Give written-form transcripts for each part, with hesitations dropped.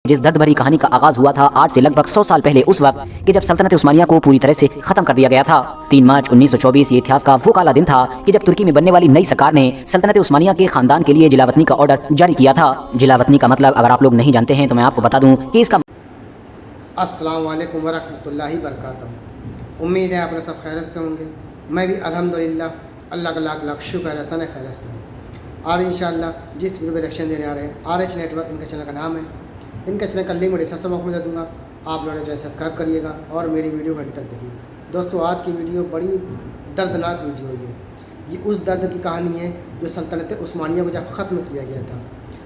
जिस दर्द भरी कहानी का आगाज हुआ था आज से लगभग 100 साल पहले, उस वक्त कि जब सल्तनत उस्मानिया को पूरी तरह से खत्म कर दिया गया था। 3 मार्च 1924 ये इतिहास का वो काला दिन था कि जब तुर्की में बनने वाली नई सरकार ने सल्तनत उस्मानिया के खानदान के लिए जिलावतनी का ऑर्डर जारी किया था। जिलावतनी का मतलब अगर आप लोग नहीं जानते हैं तो मैं आपको बता दूं कि इसका अस्सलाम वालेकुम वरहमतुल्लाहि वबरकातुहू। उम्मीद है आप लोग सब खैरियत से होंगे। मैं भी अल्हम्दुलिल्लाह अल्लाह का लाख लाख शुक्र है, सन खैरियत से हूँ। और इंशाअल्लाह जिस वीडियो में रिएक्शन देने आ रहे हैं RH नेटवर्क, इनका चैनल का नाम है। इनका चैनल का लिंक मैं डिस्क्रिप्शन बॉक्स में दे दूँगा, आप लोगों ने जो है सब्सक्राइब करिएगा और मेरी वीडियो घंटे तक देखिए। दोस्तों आज की वीडियो बड़ी दर्दनाक वीडियो है। ये उस दर्द की कहानी है जो सल्तनत उस्मानिया को जब ख़त्म किया गया था,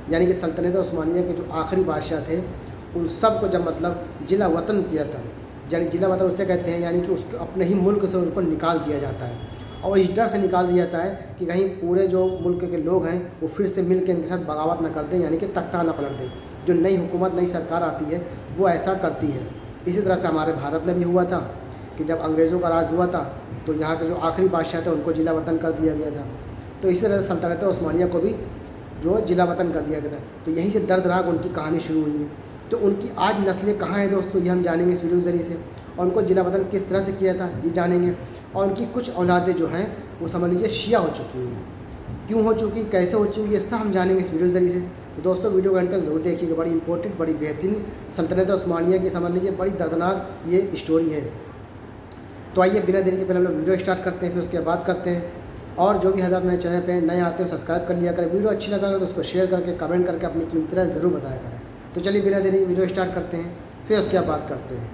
यानी कि सल्तनत उस्मानिया के जो आखिरी बादशाह थे उन सब को जब मतलब जिला वतन किया था। यानी जिला वतन उसे कहते हैं, यानी कि उसको अपने ही मुल्क से उनको निकाल दिया जाता है और इस डर से निकाल दिया जाता है कि कहीं पूरे जो मुल्क के लोग हैं वो फिर से मिल के इनके साथ बगावत न कर दें, यानी कि तख्ता न पलट दें। जो नई हुकूमत नई सरकार आती है वो ऐसा करती है। इसी तरह से हमारे भारत में भी हुआ था कि जब अंग्रेज़ों का राज हुआ था तो यहाँ के जो आखिरी बादशाह थे उनको जिला वतन कर दिया गया था। तो इसी तरह सल्तनत उस्मानिया को भी जो जिला वतन कर दिया गया था। तो यहीं से दर्दनाक उनकी कहानी शुरू हुई है। तो उनकी आज नस्लें कहाँ हैं दोस्तों, ये हम जानेंगे इस वीडियो के ज़रिए से। और उनको जिला वतन किस तरह से किया था ये जानेंगे। और उनकी कुछ औलादें जो हैं वो समझ लीजिए शिया हो चुकी हैं। क्यों हो चुकी, कैसे हो चुकी, ये सब हम जानेंगे इस वीडियो के ज़रिए से। तो दोस्तों वीडियो को अंत तक ज़रूर देखिएगा। बड़ी इंपॉर्टेंट, बड़ी बेहतरीन सल्तनत उस्मानिया की समझ लीजिए बड़ी दर्दनाक ये स्टोरी है। तो आइए बिना देरी के पहले हम लोग वीडियो स्टार्ट करते हैं, फिर उसके बाद करते हैं। और जो भी हज़रात मेरे चैनल पे नए आते हैं सब्सक्राइब कर लिया करें। वीडियो अच्छी लगा तो उसको शेयर करके कमेंट करके अपनी कीमती राय ज़रूर बताया करें। तो चलिए बिना देरी वीडियो स्टार्ट करते हैं, फिर उसके बाद बात करते हैं।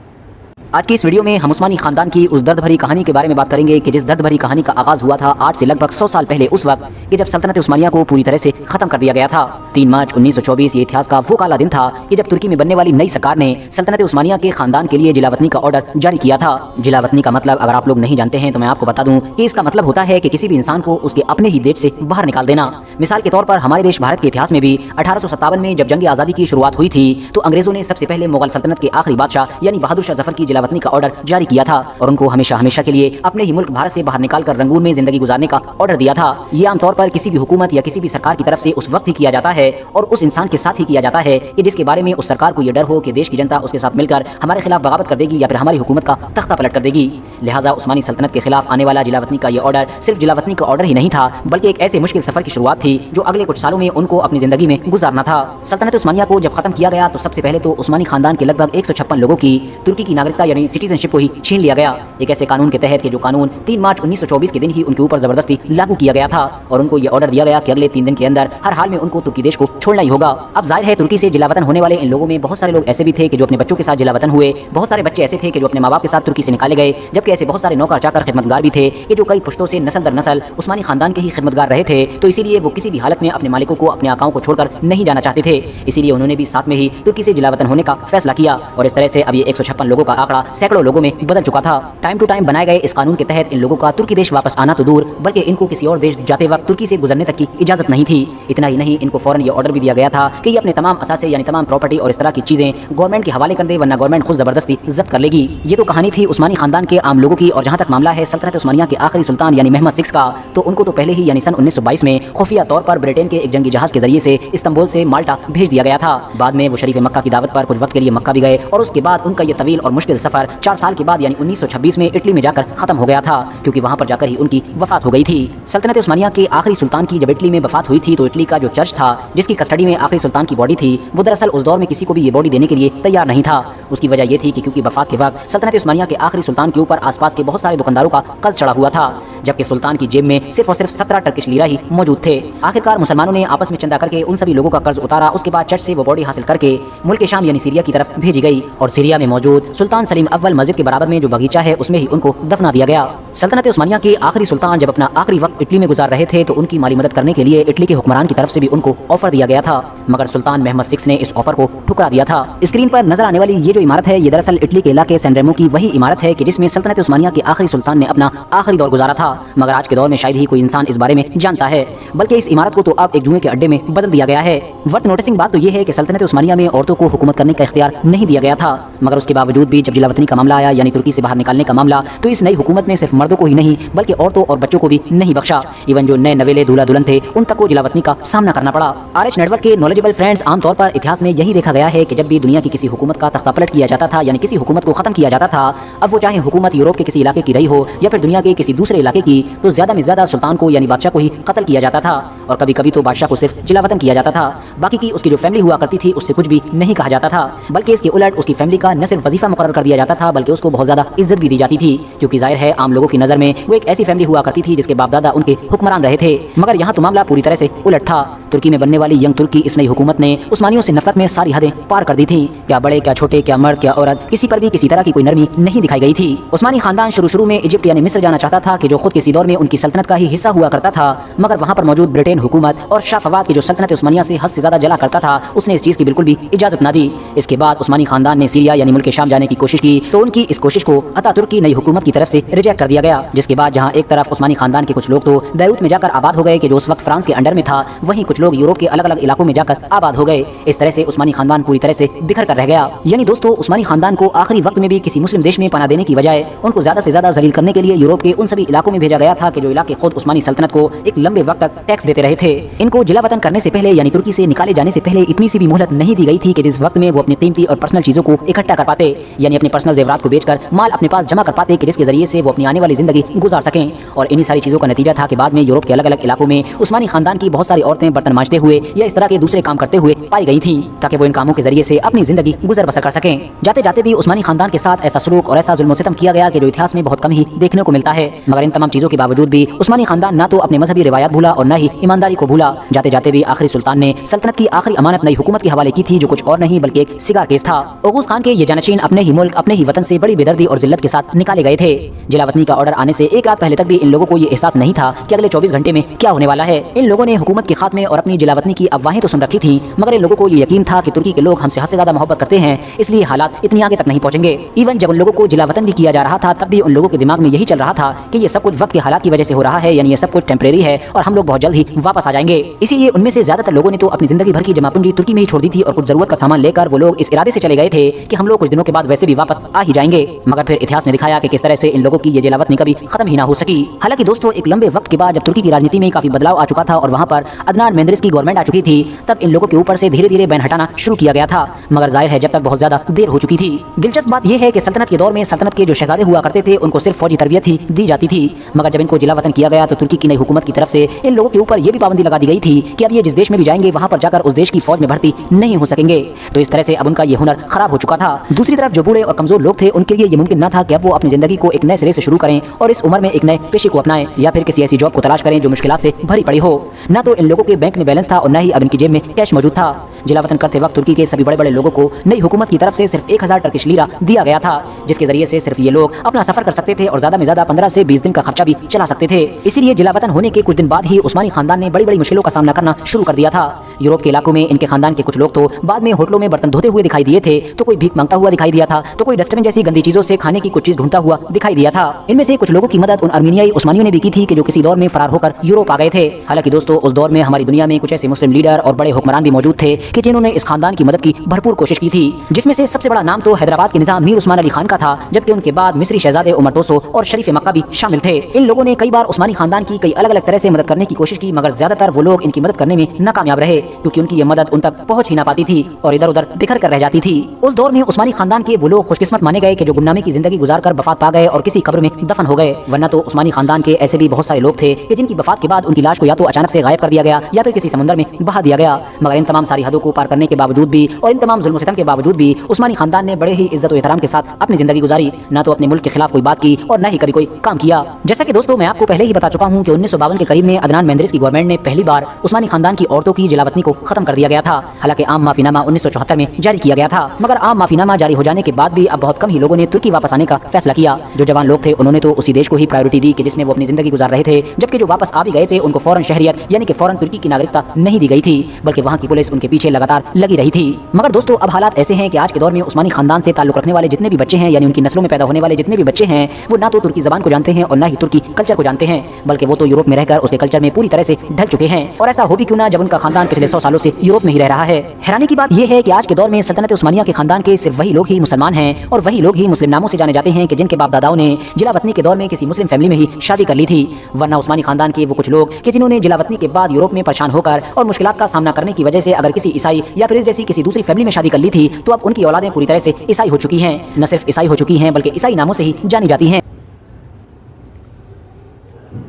आज की इस वीडियो में हम उस्मानी खानदान की उस दर्द भरी कहानी के बारे में बात करेंगे कि जिस दर्द भरी कहानी का आगाज हुआ था आज से लगभग 100 साल पहले, उस वक्त कि जब सल्तनत उस्मानिया को पूरी तरह से खत्म कर दिया गया था। 3 मार्च 1924 ये इतिहास का वो काला दिन था कि जब तुर्की में बनने वाली नई सरकार ने सल्तनत उस्मानिया के खानदान के लिए जिलावतनी का ऑर्डर जारी किया था। जिलावतनी का मतलब अगर आप लोग नहीं जानते हैं तो मैं आपको बता दूं कि इसका मतलब होता है कि किसी भी इंसान को उसके अपने ही देश से बाहर निकाल देना। मिसाल के तौर पर हमारे देश भारत के इतिहास में भी 1857 में जब जंग आज़ादी की शुरुआत हुई थी तो अंग्रेजों ने सबसे पहले मुगल सल्तनत के आखिरी बादशाह यानी बहादुर शाह जफर की जिलावतनी का ऑर्डर जारी किया था और उनको हमेशा हमेशा के लिए अपने ही मुल्क भारत से बाहर निकालकर रंगून में जिंदगी गुजारने का ऑर्डर दिया था। ये आमतौर पर किसी भी हुकूमत या किसी भी सरकार की तरफ से उस वक्त ही किया जाता है और उस इंसान के साथ ही किया जाता है कि जिसके बारे में उस सरकार को ये डर हो कि देश की जनता उसके साथ मिलकर हमारे खिलाफ बगावत कर देगी या फिर हमारी हुकूमत का तख्ता पलट कर देगी। लिहाजा उस्मानी सल्तनत के खिलाफ आने वाला जिलावतनी का ये ऑर्डर सिर्फ जिलावतनी का ऑर्डर ही नहीं था, बल्कि एक ऐसे मुश्किल सफर की शुरुआत थी जो अगले कुछ सालों में उनको अपनी जिंदगी में गुजारना था। सल्तनत उस्मानिया को जब खत्म किया गया तो सबसे पहले तो उस्मानी खानदान के लगभग 156 लोगों की तुर्की की नागरिकता यानी सिटीजनशिप को ही छीन लिया गया। एक ऐसे कानून के तहत कि जो कानून 3 मार्च 1924 के दिन ही उनके ऊपर जबरदस्ती लागू किया गया था और उनको ये ऑर्डर दिया गया कि अगले 3 दिन के अंदर हर हाल में उनको तुर्की देश को छोड़ना ही होगा। अब जाहिर है तुर्की से जिलावतन होने वाले इन लोगों में बहुत सारे लोग ऐसे भी थे कि जो अपने बच्चों के साथ जिलावतन हुए, बहुत सारे बच्चे ऐसे थे कि जो अपने माँ बाप के साथ तुर्की से निकाले गए, जबकि ऐसे बहुत सारे नौकर चाकर खिदमतगार भी थे कि जो कई पुश्तों से नस्ल दर नस्ल उस्मानी खानदान के ही खिदमतगार रहे थे। तो इसीलिए वो किसी भी हालत में अपने मालिकों को, अपने आकाओं को छोड़कर नहीं जाना चाहते थे। इसीलिए उन्होंने भी साथ में ही तुर्की से जिलावतन होने का फैसला किया और इस तरह से अब ये 156 लोगों का आंकड़ा सैकड़ों लोगों में बदल चुका था। टाइम टू टाइम बनाए गए इस कानून के तहत इन लोगों का तुर्की देश वापस आना तो दूर, बल्कि इनको किसी और देश जाते वक्त तुर्की से गुजरने तक की इजाजत नहीं थी। इतना ही नहीं, इनको फौरन ये ऑर्डर भी दिया गया था कि ये अपने तमाम असासे यानी तमाम प्रॉपर्टी और इस तरह की चीजें गवर्नमेंट के हवाले कर दे, वरना गवर्नमेंट खुद जबरदस्ती जब्त कर लेगी। ये तो कहानी थी उस्मानी खानदान के आम लोगों की। और जहां तक मामला है सल्तनत उस्मानिया के आखिरी सुल्तान यानी महमद 6 का, तो उनको तो पहले ही यानी सन 1922 में खुफिया तौर पर ब्रिटेन के एक जंगी जहाज के जरिए से इस्तांबुल से माल्टा भेज दिया गया था। बाद में वो शरीफ मक्का की दावत पर कुछ वक्त के लिए मक्का भी गए और उसके बाद उनका ये तवील और मुश्किल सफर 4 साल के बाद यानी 1926 में इटली में जाकर खत्म हो गया था, क्योंकि वहां पर जाकर ही उनकी वफात हो गई थी। सल्तनत उस्मानिया के आखिरी सुल्तान की जब इटली में वफात हुई थी तो इटली का जो चर्च था जिसकी कस्टडी में आखिरी सुल्तान की बॉडी थी, वो दरअसल उस दौर में किसी को भी ये बॉडी देने के लिए तैयार नहीं था। उसकी वजह ये थी कि क्योंकि वफात के वक्त सल्तनत उस्मानिया के आखिरी सुल्तान के ऊपर आसपास के बहुत सारे दुकानदारों का कर्ज चढ़ा हुआ था, जबकि सुल्तान की जेब में सिर्फ और सिर्फ 17 टर्किश लीरा ही मौजूद थे। आखिरकार मुसलमानों ने आपस में चंदा करके उन सभी लोगों का कर्ज उतारा। उसके बाद चर्च से वो बॉडी हासिल करके मुल्क शाम यानी सीरिया की तरफ भेजी गई और सीरिया में मौजूद सुल्तान सलीम अव्वल मस्जिद के बराबर में जो बगीचा है उसमें ही उनको दफना दिया गया। सल्तनत उस्मानिया के आखिरी सुल्तान जब अपना आखिरी वक्त इटली में गुजार रहे थे तो उनकी माली मदद करने के लिए इटली के हुक्मरान की तरफ से भी उनको ऑफर दिया गया था, मगर सुल्तान महमद 6 ने इस ऑफर को ठुकरा दिया था। स्क्रीन पर नजर आने वाली ये जो इमारत है ये दरअसल इटली के इलाके सैन रेमो की वही इमारत है कि जिसमें सल्तनत उस्मानिया के आखिरी सुल्तान ने अपना आखिरी दौर गुजारा था, मगर आज के दौर में शायद ही कोई इंसान इस बारे में जानता है, बल्कि इस इमारत को तो अब एक जुए के अड्डे में बदल दिया गया है। वर्थ नोटिसिंग बात तो ये है कि सल्तनत उस्मानिया में औरतों को हुकूमत करने का इख्तियार नहीं दिया गया था, मगर उसके बावजूद भी जब जलावतनी का मामला आया यानी तुर्की से बाहर निकालने का मामला, तो इस नई हुकूमत ने सिर्फ मर्दों को ही नहीं बल्कि औरतों और बच्चों को भी नहीं बख्शा। इवन जो नए नवेले दूल्हा दुल्हन थे उन तक को जलावतनी का सामना करना पड़ा। RH नेटवर्क के नॉलेजेबल फ्रेंड्स, आमतौर पर इतिहास में यही देखा गया है कि जब भी दुनिया की किसी हुकूमत का तख्ता पलट किया जाता था यानी किसी हुकूमत को खत्म किया जाता था, अब वो चाहे हुकूमत यूरोप के किसी इलाके की रही हो या फिर दुनिया के किसी दूसरे इलाके की, तो ज्यादा में ज्यादा सुल्तान को यानी बादशाह को ही कत्ल किया जाता था और कभी कभी तो बादशाह को सिर्फ जलावतन किया जाता था। बाकी की उसकी जो फैमिली हुआ करती थी उससे कुछ भी नहीं कहा जाता था, बल्कि इसके उलट उसकी फैमिली का न सिर्फ वजीफा मुकर्रर कर दिया जाता था बल्कि उसको बहुत ज्यादा इज्जत भी दी जाती थी, क्योंकि जाहिर है आम लोगों की नजर में वो एक ऐसी फैमिली हुआ करती थी जिसके बाप दादा उनके हुक्मरान रहे थे। मगर यहाँ तो मामला पूरी तरह से उलट था। तुर्की में बनने वाली यंग तुर्क की इस नई हुकूमत ने उस्मानियों से नफरत में सारी हदें पार कर दी थी। क्या बड़े, क्या छोटे, क्या मर्द, क्या औरत, किसी पर भी किसी तरह की कोई नरमी नहीं दिखाई गई थी। उस्मानी खानदान शुरू में इजिप्ट यानी मिस्र जाना चाहता था कि जो खुद किसी दौर में उनकी सल्तनत का ही हिस्सा हुआ करता था, मगर वहाँ पर मौजूद ब्रिटेन हुकूमत और शाह फवाद की जो सल्तनत उस्मानिया से हद से ज्यादा जला करता था, उसने इस चीज की बिल्कुल भी इजाजत न दी। इसके बाद उस्मानी खानदान ने सीरिया यानी मुल्क शाम जाने की कोशिश की, तो उनकी इस कोशिश को अतातुर्क की नई हुकूमत की तरफ से रिजेक्ट कर दिया गया। जिसके बाद जहाँ एक तरफ उस्मानी खानदान के कुछ लोग तो बैरूत में जाकर आबाद हो गए कि जो उस वक्त फ्रांस के अंडर में था, वहीं कुछ लोग यूरोप के अलग अलग इलाकों में जाकर आबाद हो गए। इस तरह से उस्मानी खानदान पूरी तरह से बिखर कर रह गया। यानी दोस्तों, उस्मानी खानदान को आखिरी वक्त में भी किसी मुस्लिम देश में पनाह देने की बजाय उनको ज्यादा से ज्यादा जलील करने के लिए यूरोप के उन सभी इलाकों में भेजा गया था कि जो इलाके खुद उस्मानी सल्तनत को एक लंबे वक्त तक टैक्स देते रहे थे। इनको जिलावतन करने से पहले यानी तुर्की से निकाले जाने से पहले इतनी सी भी मोहलत नहीं दी गई थी कि जिस वक्त में वो अपनी कीमती और पर्सनल चीजों को इकट्ठा कर पाते, यानी अपने पर्सनल जेवरात को बेचकर माल अपने पास जमा कर पाते कि जिसके जरिए से वो अपनी आने वाली जिंदगी गुजार सकें। और इन्हीं सारी चीजों का नतीजा था कि बाद में यूरोप के अलग अलग इलाकों में उस्मानी खानदान की बहुत सारी औरतें बर्तन मांजते हुए या इस तरह के दूसरे काम करते हुए पाई गई थी, ताकि वो इन कामों के जरिए से अपनी जिंदगी गुजर बसर कर सकें। जाते जाते भी उस्मानी खानदान के साथ ऐसा सलूक और ऐसा जुल्म सितम किया गया कि जो इतिहास में बहुत कम ही देखने को मिलता है। मगर इन तमाम चीजों के बावजूद भी उस्मानी खानदान ना तो अपने मजहबी रिवायत भूला और न ही ईमानदारी को भूला। जाते जाते भी आखिरी सुल्तान ने सल्तनत की आखिरी अमानत नई हुकूमत के हवाले की थी, जो कुछ और नहीं बल्कि एक सिगार केस था। ओगूस खान के ये जानशीन अपने ही मुल्क अपने ही वतन से बड़ी बेदर्दी और जिल्लत के साथ निकाले गए थे। जिलावतनी का ऑर्डर आने से एक रात पहले तक भी इन लोगों को ये एहसास नहीं था कि अगले 24 घंटे में क्या होने वाला है। इन लोगों ने हुकूमत के खात्मे और अपनी जिलावतनी की अफवाहें तो सुन रखी थी, मगर इन लोगों को ये यकीन था कि तुर्की के लोग हमसे हद से ज्यादा मोहब्बत करते हैं, इसलिए हालात इतनी आगे तक नहीं पहुंचेंगे। इवन जब उन लोगों को जिलावतन भी किया जा रहा था, तब भी उन लोगों के दिमाग में यही चल रहा था कि ये सब कुछ वक्त के हालात की वजह से हो रहा है, यानी ये सब कुछ टेम्परेरी है और हम लोग बहुत जल्द ही वापस आ जाएंगे। इसीलिए उनमें से ज्यादातर लोगों ने तो अपनी जिंदगी भर की जमापूंजी तुर्की में ही छोड़ दी थी और कुछ जरूरत का सामान लेकर वो लोग इस इरादे से चले गए थे कि हम लोग कुछ दिनों के बाद वैसे भी वापस आ ही जाएंगे। मगर फिर इतिहास ने दिखाया कि किस तरह से इन लोगों की ये जिलावतनी कभी खत्म ही ना हो सकी। हालांकि दोस्तों, एक लंबे वक्त के बाद जब तुर्की की राजनीति में काफी बदलाव आ चुका था और वहाँ पर अदनान मेंदेरेस की गवर्नमेंट आ चुकी थी, तब इन लोगों के ऊपर से धीरे धीरे बैन हटाना शुरू किया गया था। मगर जाहिर है जब तक बहुत ज्यादा देर हो चुकी थी। दिलचस्प बात यह है कि सल्तनत के दौर में सल्तनत के जो शहजादे हुआ करते थे उनको सिर्फ फौजी तरबियत ही दी जाती थी, मगर जब इनको जिलावतन किया गया तो तुर्की की नई हुकूमत की तरफ से इन लोगों के ऊपर यह भी पाबंदी लगा दी गई थी कि अब ये जिस देश में भी जाएंगे वहाँ पर जाकर उस देश की फौज में भर्ती नहीं हो सकेंगे। तो इस तरह से अब उनका ये हुनर खराब हो चुका था। दूसरी तरफ जो बूढ़े और कमजोर लोग थे उनके लिए ये मुमकिन न था कि अब वो अपनी जिंदगी को एक नए सिरे से शुरू करें और इस उम्र में एक नए पेशे को अपनाएं या फिर किसी ऐसी जॉब को तलाश करें जो मुश्किलात से भरी पड़ी हो। न तो इन लोगों के बैंक में बैलेंस था और न ही अब इनकी जेब में कैश मौजूद था। जिलावतन करते वक्त तुर्की के सभी बड़े बड़े लोगों को नई हुकूमत की तरफ से सिर्फ 1000 टर्किश लीरा दिया गया था, जिसके जरिए से सिर्फ ये लोग अपना सफर कर सकते थे और ज्यादा में ज्यादा 15 से 20 दिन का खर्चा भी चला सकते थे। इसीलिए जिलावतन होने के कुछ दिन बाद ही उस्मानी खानदान ने बड़ी बड़ी मुश्किलों का सामना करना शुरू कर दिया था। यूरोप के इलाकों में इनके खानदान के कुछ लोग तो बाद में होटलों में बर्तन धोते हुए दिखाई दिए थे, तो कोई भीख मांगता हुआ दिखाई दिया था, तो कोई डस्टबिन जैसी गंदी चीजों से खाने की कुछ चीज ढूंढता हुआ दिखाई दिया था। इनमें से कुछ लोगों की मदद उन अर्मीनियाई उस्मानियों ने भी की थी कि जो किसी दौर में फरार होकर यूरोप आ गए थे। हालांकि दोस्तों, उस दौर में हमारी दुनिया में कुछ ऐसे मुस्लिम लीडर और बड़े हुक्मरान भी मौजूद थे कि जिन्होंने इस खानदान की मदद की भरपूर कोशिश की थी, जिसमें से सबसे बड़ा नाम तो हैदराबाद के निजाम मीर उस्मान अली खान का था, जबकि उनके बाद मिस्री शहजादे उमर तोसो और शरीफ मक्का भी शामिल थे। इन लोगों ने कई बार उस्मानी खानदान की कई अलग अलग तरह से मदद करने की कोशिश की, मगर ज्यादातर वो लोग इनकी मदद करने में नाकामयाब रहे, क्योंकि उनकी यह मदद उन तक पहुंच ही ना पाती थी और इधर उधर बिखर कर रह जाती थी। उस दौर में उस्मानी खानदान के वो लोग खुशकिस्मत माने गए कि जो गुमनामी की जिंदगी गुजार कर वफात पा गए और किसी कब्र में दफन हो गए, वरना तो उस्मानी खानदान के ऐसे भी बहुत सारे लोग थे कि जिनकी वफात के बाद उनकी लाश को या तो अचानक से गायब कर दिया गया या फिर किसी समुद्र में बहा दिया गया। मगर इन तमाम सारी हदों को पार करने के बावजूद भी और इन तमाम जुल्म सितम के बावजूद भी उस्मानी खानदान ने बड़े ही इज्जत और एहतराम के साथ अपनी जिंदगी गुजारी, ना तो अपने मुल्क के खिलाफ कोई बात की और न ही कभी कोई काम किया। जैसा कि दोस्तों मैं आपको पहले ही बता चुका हूं कि 1952 के करीब में अदनान मेंदेरेस की गवर्नमेंट ने पहली बार उस्मानी खानदान की औरतों की जिलावतनी को खत्म कर दिया गया था। हालांकि आम माफीनामा 1974 में जारी किया गया था, मगर आम माफीनामा जारी हो जाने के बाद भी अब बहुत कम ही लोगों ने तुर्की वापस आने का फैसला किया। जो जवान लोग थे उन्होंने तो उसी देश को ही प्रायोरिटी दी कि जिसमें वो अपनी जिंदगी गुजार रहे थे, जबकि जो वापस आ भी गए थे उनको फौरन शहरियत यानी कि फौरन तुर्की की नागरिकता नहीं दी गई थी, बल्कि वहाँ की पुलिस उनके पीछे पीछे लगातार लगी रही थी। मगर दोस्तों अब हालात ऐसे हैं कि आज के दौर में उस्मानी खानदान से ताल्लुक रखने वाले जितने भी बच्चे हैं, यानी उनकी नस्लों में पैदा होने वाले जितने भी बच्चे हैं, वो ना तो तुर्की ज़बान को जानते हैं और ना ही तुर्की कल्चर को जानते हैं, बल्कि वो तो यूरोप में रहकर उसके कल्चर में पूरी तरह से ढल चुके हैं। और ऐसा हो भी क्यों ना, जब उनका खानदान पिछले 100 सालों से यूरोप में ही रह रहा है। हैरानी की बात यह है कि आज के दौर में सल्तनत उस्मानिया के खानदान के सिर्फ वही लोग ही मुसलमान हैं और वही लोग ही मुस्लिम नामों से जाने जाते हैं कि जिनके बाप दादाओं ने जिलावतनी के दौर में किसी मुस्लिम फैमिली में ही शादी कर ली थी। वरना उस्मानी खानदान के वो कुछ लोग कि जिन्होंने जिलावतनी के बाद यूरोप में परेशान होकर और मुश्किलात का सामना करने की वजह से अगर किसी ईसाई या फिर इस जैसी किसी दूसरी फैमिली में शादी कर ली थी, तो अब उनकी औलादें पूरी तरह से ईसाई हो चुकी हैं। न सिर्फ ईसाई हो चुकी हैं बल्कि ईसाई नामों से ही जानी जाती हैं।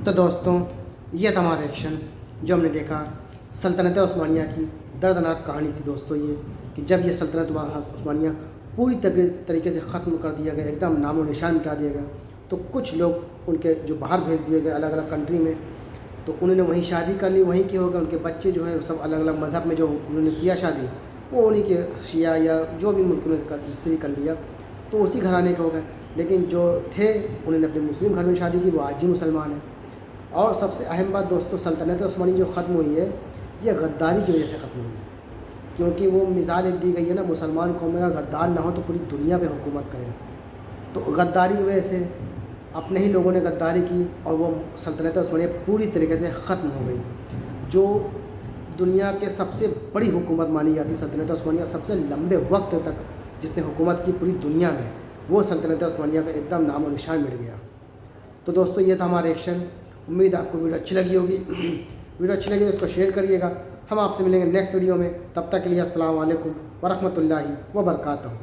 तो दोस्तों ये था हमारा रिएक्शन जो हमने देखा सल्तनत उस्मानिया की दर्दनाक कहानी थी। दोस्तों ये कि जब ये सल्तनत उस्मानिया पूरी तरीके से ख़त्म कर दिया गया, एकदम नामो निशान मिटा दिया गया, तो कुछ लोग उनके जो बाहर भेज दिए गए अलग अलग कंट्री में, तो उन्होंने वहीं शादी कर ली, वहीं के हो गए। उनके बच्चे जो है सब अलग अलग मज़हब में जो उन्होंने किया शादी, वो उन्हीं के शिया या जो भी मुल्क में जिससे भी कर लिया, तो उसी घराने के हो गए। लेकिन जो थे उन्होंने अपने मुस्लिम घर में शादी की, वो आज ही मुसलमान हैं। और सबसे अहम बात दोस्तों, सल्तनत उस्मानी जो ख़त्म हुई है, ये गद्दारी की वजह से ख़त्म हुई है। क्योंकि वो मिसाल एक दी गई है ना, मुसलमान कौम में गद्दार ना हो तो पूरी दुनिया पे हुकूमत करें। तो गद्दारी की वजह से अपने ही लोगों ने गद्दारी की और वो सल्तनत उस्मानिया पूरी तरीके से ख़त्म हो गई। जो दुनिया के सबसे बड़ी हुकूमत मानी जाती सल्तनत उस्मानिया, सबसे लंबे वक्त तक जिसने हुकूमत की पूरी दुनिया में, वो सल्तनत उस्मानिया का एकदम नामो निशान मिट गया। तो दोस्तों ये था हमारा रिएक्शन। उम्मीद आपको वीडियो अच्छी लगी होगी। वीडियो अच्छी लगी तो उसको शेयर करिएगा। हम आपसे मिलेंगे नेक्स्ट वीडियो में। तब तक के लिए अस्सलाम वालेकुम वरहमतुल्लाहि वबरकातुहू।